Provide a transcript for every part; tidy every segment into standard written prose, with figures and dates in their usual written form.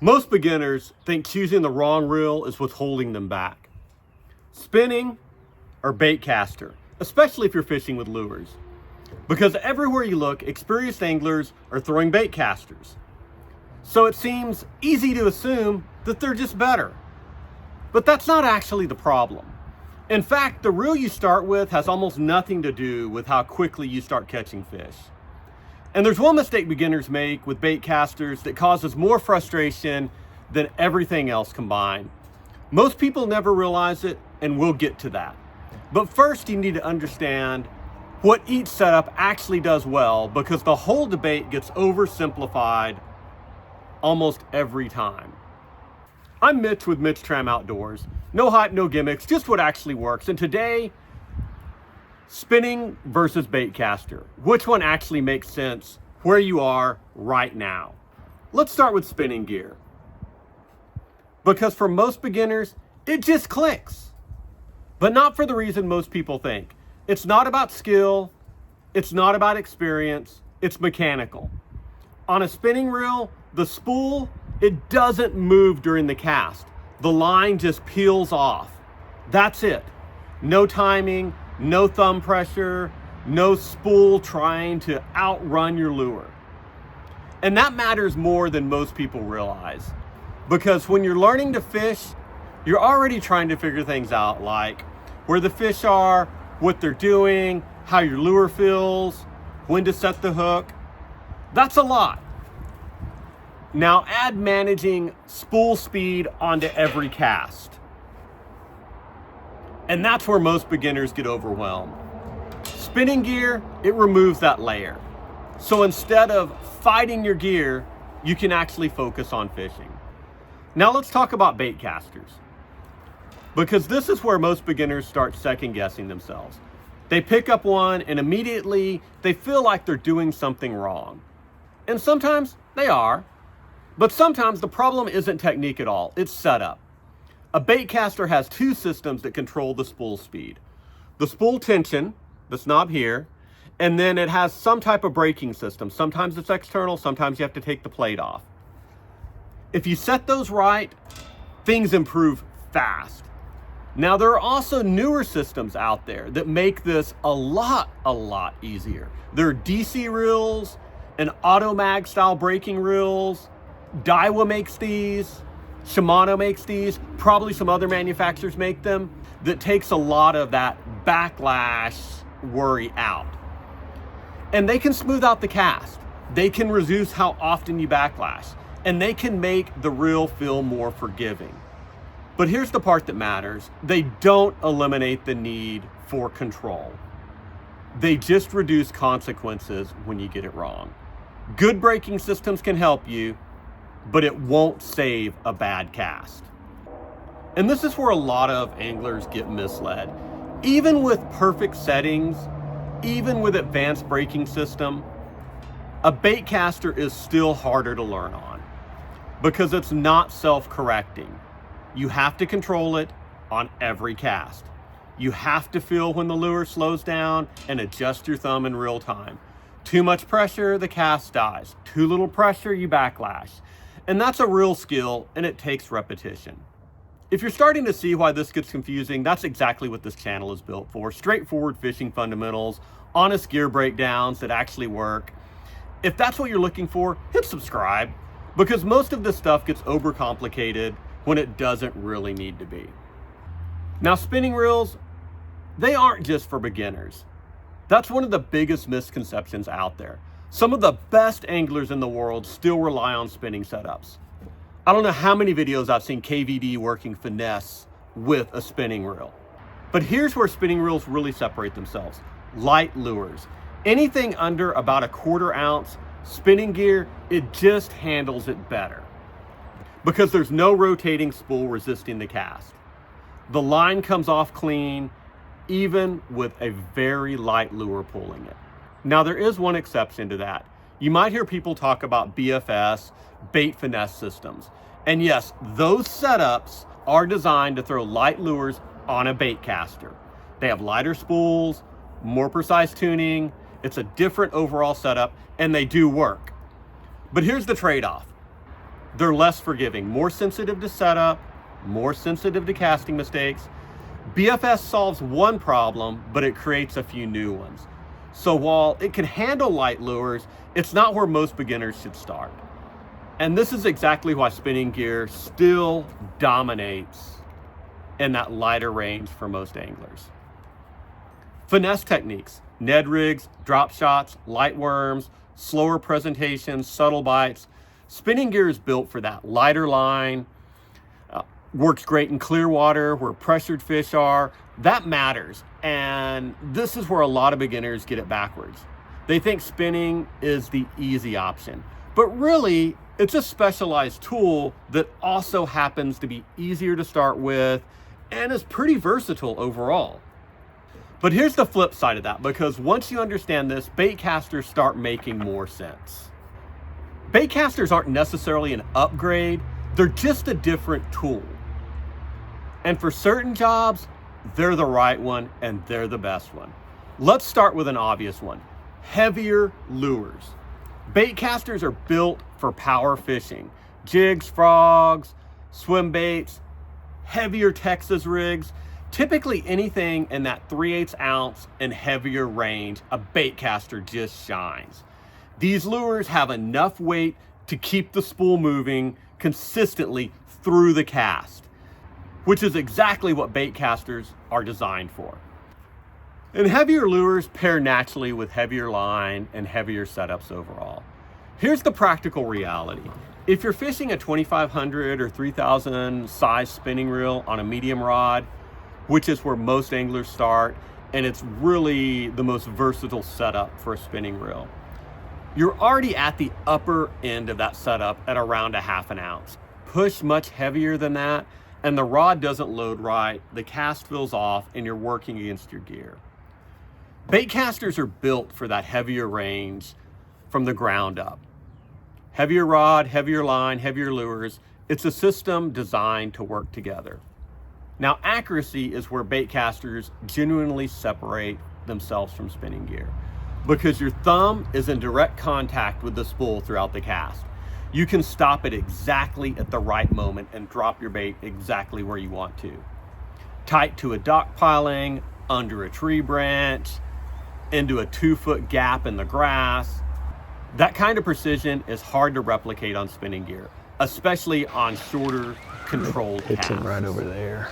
Most beginners think choosing the wrong reel is what's holding them back. Spinning or baitcaster, especially if you're fishing with lures. Because everywhere you look, experienced anglers are throwing baitcasters. So it seems easy to assume that they're just better. But that's not actually the problem. In fact, the reel you start with has almost nothing to do with how quickly you start catching fish. And there's one mistake beginners make with baitcasters that causes more frustration than everything else combined. Most people never realize it, and we'll get to that. But first, you need to understand what each setup actually does well, because the whole debate gets oversimplified almost every time. I'm Mitch with Mitch Tram Outdoors. No hype, no gimmicks, just what actually works. And today, spinning versus baitcaster. Which one actually makes sense where you are right now? Let's start with spinning gear. Because for most beginners, it just clicks. But not for the reason most people think. It's not about skill, it's not about experience, it's mechanical. On a spinning reel, the spool, it doesn't move during the cast. The line just peels off. That's it. No timing, no thumb pressure, no spool trying to outrun your lure. And that matters more than most people realize. Because when you're learning to fish, you're already trying to figure things out, like where the fish are, what they're doing, how your lure feels, when to set the hook. That's a lot. Now add managing spool speed onto every cast. And that's where most beginners get overwhelmed. Spinning gear, it removes that layer. So instead of fighting your gear, you can actually focus on fishing. Now let's talk about baitcasters. Because this is where most beginners start second guessing themselves. They pick up one and immediately they feel like they're doing something wrong. And sometimes they are. But sometimes the problem isn't technique at all, it's setup. A baitcaster has two systems that control the spool speed. The spool tension, this knob here, and then it has some type of braking system. Sometimes it's external, sometimes you have to take the plate off. If you set those right, things improve fast. Now there are also newer systems out there that make this a lot easier. There are DC reels and Automag style braking reels. Daiwa makes these, Shimano makes these, probably some other manufacturers make them, that takes a lot of that backlash worry out. And they can smooth out the cast. They can reduce how often you backlash. And they can make the reel feel more forgiving. But here's the part that matters. They don't eliminate the need for control. They just reduce consequences when you get it wrong. Good braking systems can help you, but it won't save a bad cast. And this is where a lot of anglers get misled. Even with perfect settings, even with advanced braking system, a baitcaster is still harder to learn on because it's not self-correcting. You have to control it on every cast. You have to feel when the lure slows down and adjust your thumb in real time. Too much pressure, the cast dies. Too little pressure, you backlash. And that's a real skill, and it takes repetition. If you're starting to see why this gets confusing, that's exactly what this channel is built for. Straightforward fishing fundamentals, honest gear breakdowns that actually work. If that's what you're looking for, hit subscribe, because most of this stuff gets overcomplicated when it doesn't really need to be. Now, spinning reels, they aren't just for beginners. That's one of the biggest misconceptions out there. Some of the best anglers in the world still rely on spinning setups. I don't know how many videos I've seen KVD working finesse with a spinning reel. But here's where spinning reels really separate themselves. Light lures. Anything under about 1/4 ounce, spinning gear, it just handles it better. Because there's no rotating spool resisting the cast. The line comes off clean, even with a very light lure pulling it. Now there is one exception to that. You might hear people talk about BFS, bait finesse systems. And yes, those setups are designed to throw light lures on a baitcaster. They have lighter spools, more precise tuning. It's a different overall setup, and they do work. But here's the trade-off. they're less forgiving, more sensitive to setup, more sensitive to casting mistakes. BFS solves one problem, but it creates a few new ones. So while it can handle light lures, it's not where most beginners should start. And this is exactly why spinning gear still dominates in that lighter range for most anglers. Finesse techniques, Ned rigs, drop shots, light worms, slower presentations, subtle bites. Spinning gear is built for that lighter line, works great in clear water where pressured fish are. That matters. And this is where a lot of beginners get it backwards. They think spinning is the easy option, but really it's a specialized tool that also happens to be easier to start with and is pretty versatile overall. But here's the flip side of that, because once you understand this, baitcasters start making more sense. Baitcasters aren't necessarily an upgrade, they're just a different tool. And for certain jobs, they're the right one and they're the best one. Let's start with an obvious one, heavier lures. Baitcasters are built for power fishing. Jigs, frogs, swim baits, heavier Texas rigs. Typically anything in that 3/8 ounce and heavier range, a baitcaster just shines. These lures have enough weight to keep the spool moving consistently through the cast, which is exactly what baitcasters are designed for. And heavier lures pair naturally with heavier line and heavier setups overall. Here's the practical reality. If you're fishing a 2500 or 3000 size spinning reel on a medium rod, which is where most anglers start, and it's really the most versatile setup for a spinning reel, you're already at the upper end of that setup at around 1/2 ounce. Push much heavier than that, and the rod doesn't load right, the cast fills off, and you're working against your gear. Baitcasters are built for that heavier range from the ground up. Heavier rod, heavier line, heavier lures. It's a system designed to work together. Now, accuracy is where baitcasters genuinely separate themselves from spinning gear, because your thumb is in direct contact with the spool throughout the cast. You can stop it exactly at the right moment and drop your bait exactly where you want to. Tight to a dock piling, under a tree branch, into a 2-foot gap in the grass. That kind of precision is hard to replicate on spinning gear, especially on shorter, controlled casts. Hits him right over there.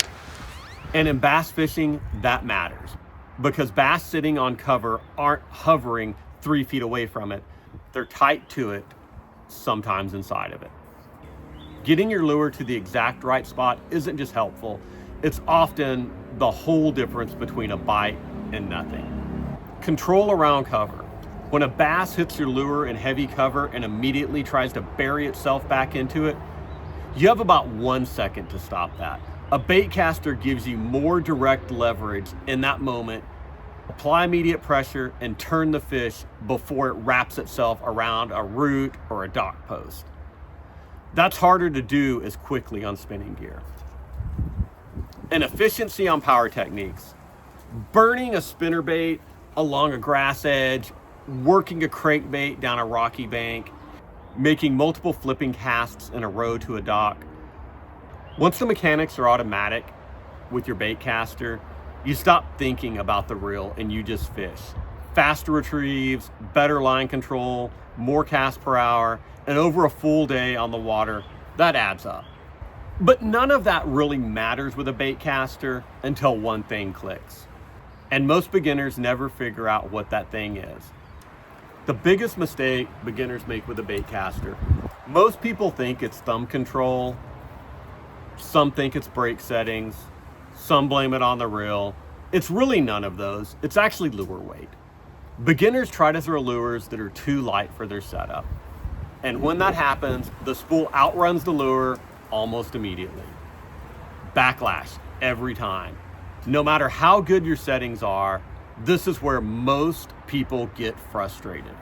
And in bass fishing, that matters, because bass sitting on cover aren't hovering 3 feet away from it. They're tight to it, sometimes inside of it. Getting your lure to the exact right spot isn't just helpful, it's often the whole difference between a bite and nothing. Control around cover. When a bass hits your lure in heavy cover and immediately tries to bury itself back into it, you have about 1 second to stop that. A baitcaster gives you more direct leverage in that moment. Apply immediate pressure and turn the fish before it wraps itself around a root or a dock post. That's harder to do as quickly on spinning gear. And efficiency on power techniques. Burning a spinnerbait along a grass edge, working a crankbait down a rocky bank, making multiple flipping casts in a row to a dock. Once the mechanics are automatic with your baitcaster, you stop thinking about the reel and you just fish. Faster retrieves, better line control, more casts per hour, and over a full day on the water, that adds up. But none of that really matters with a baitcaster until one thing clicks. And most beginners never figure out what that thing is. The biggest mistake beginners make with a baitcaster, most people think it's thumb control, some think it's brake settings, some blame it on the reel. It's really none of those. It's actually lure weight. Beginners try to throw lures that are too light for their setup. And when that happens, the spool outruns the lure almost immediately. Backlash every time. No matter how good your settings are, this is where most people get frustrated.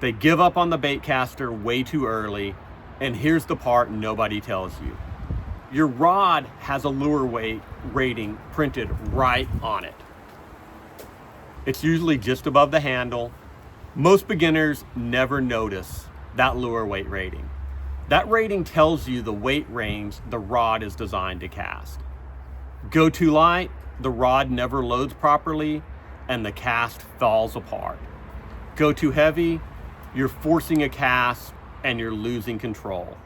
They give up on the baitcaster way too early, and here's the part nobody tells you. Your rod has a lure weight rating printed right on it. It's usually just above the handle. Most beginners never notice that lure weight rating. That rating tells you the weight range the rod is designed to cast. Go too light, the rod never loads properly and the cast falls apart. Go too heavy, you're forcing a cast and you're losing control.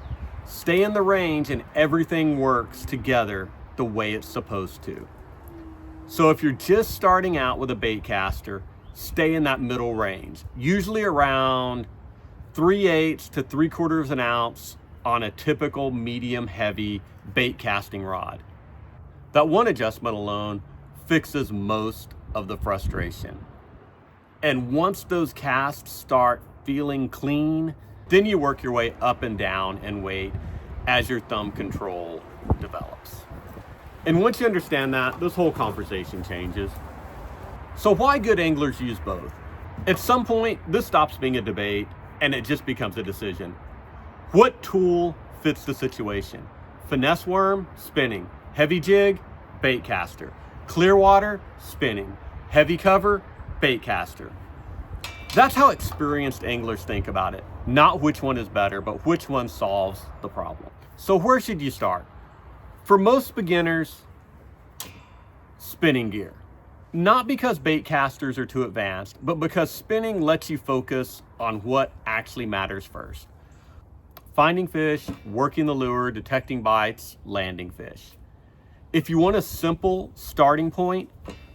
Stay in the range and everything works together the way it's supposed to. So if you're just starting out with a Baitcaster, stay in that middle range, usually around 3/8 to 3/4 an ounce on a typical medium heavy bait casting rod. That one adjustment alone fixes most of the frustration. And once those casts start feeling clean, then you work your way up and down in weight as your thumb control develops. And once you understand that, this whole conversation changes. So why good anglers use both? At some point, this stops being a debate and it just becomes a decision. What tool fits the situation? Finesse worm, spinning. Heavy jig, Baitcaster. Clear water, spinning. Heavy cover, Baitcaster. That's how experienced anglers think about it. Not which one is better, but which one solves the problem. So where should you start? For most beginners, spinning gear. Not because Baitcasters are too advanced, but because spinning lets you focus on what actually matters first. Finding fish, working the lure, detecting bites, landing fish. If you want a simple starting point,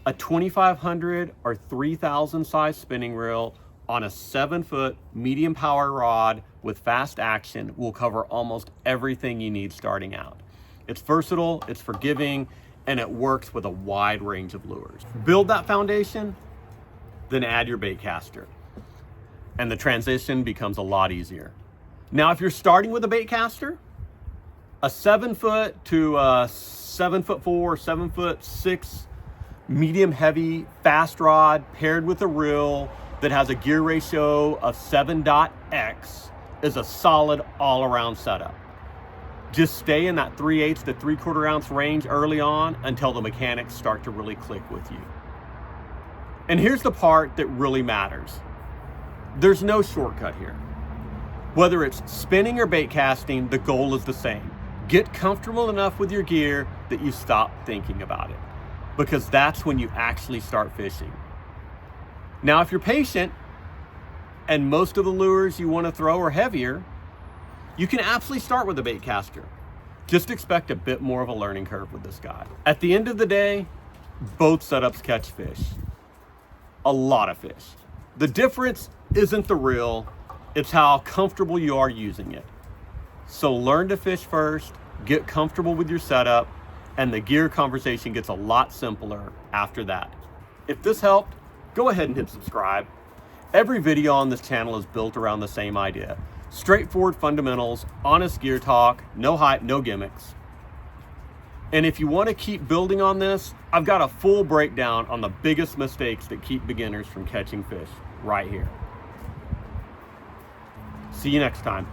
a 2500 or 3000 size spinning reel on a 7-foot medium power rod with fast action will cover almost everything you need starting out. It's versatile, it's forgiving, and it works with a wide range of lures. Build that foundation, then add your Baitcaster, and the transition becomes a lot easier. Now, if you're starting with a Baitcaster, a 7-foot to a 7'4", 7'6" medium heavy fast rod paired with a reel that has a gear ratio of 7.x is a solid all-around setup. Just stay in that 3/8 to 3/4 ounce range early on until the mechanics start to really click with you. And here's the part that really matters. There's no shortcut here. Whether it's spinning or bait casting, the goal is the same. Get comfortable enough with your gear that you stop thinking about it, because that's when you actually start fishing. Now, if you're patient and most of the lures you want to throw are heavier, you can absolutely start with a Baitcaster. Just expect a bit more of a learning curve with this guy. At the end of the day, both setups catch fish. A lot of fish. The difference isn't the reel, it's how comfortable you are using it. So learn to fish first, get comfortable with your setup, and the gear conversation gets a lot simpler after that. If this helped, go ahead and hit subscribe. Every video on this channel is built around the same idea. Straightforward fundamentals, honest gear talk, no hype, no gimmicks. And if you want to keep building on this, I've got a full breakdown on the biggest mistakes that keep beginners from catching fish right here. See you next time.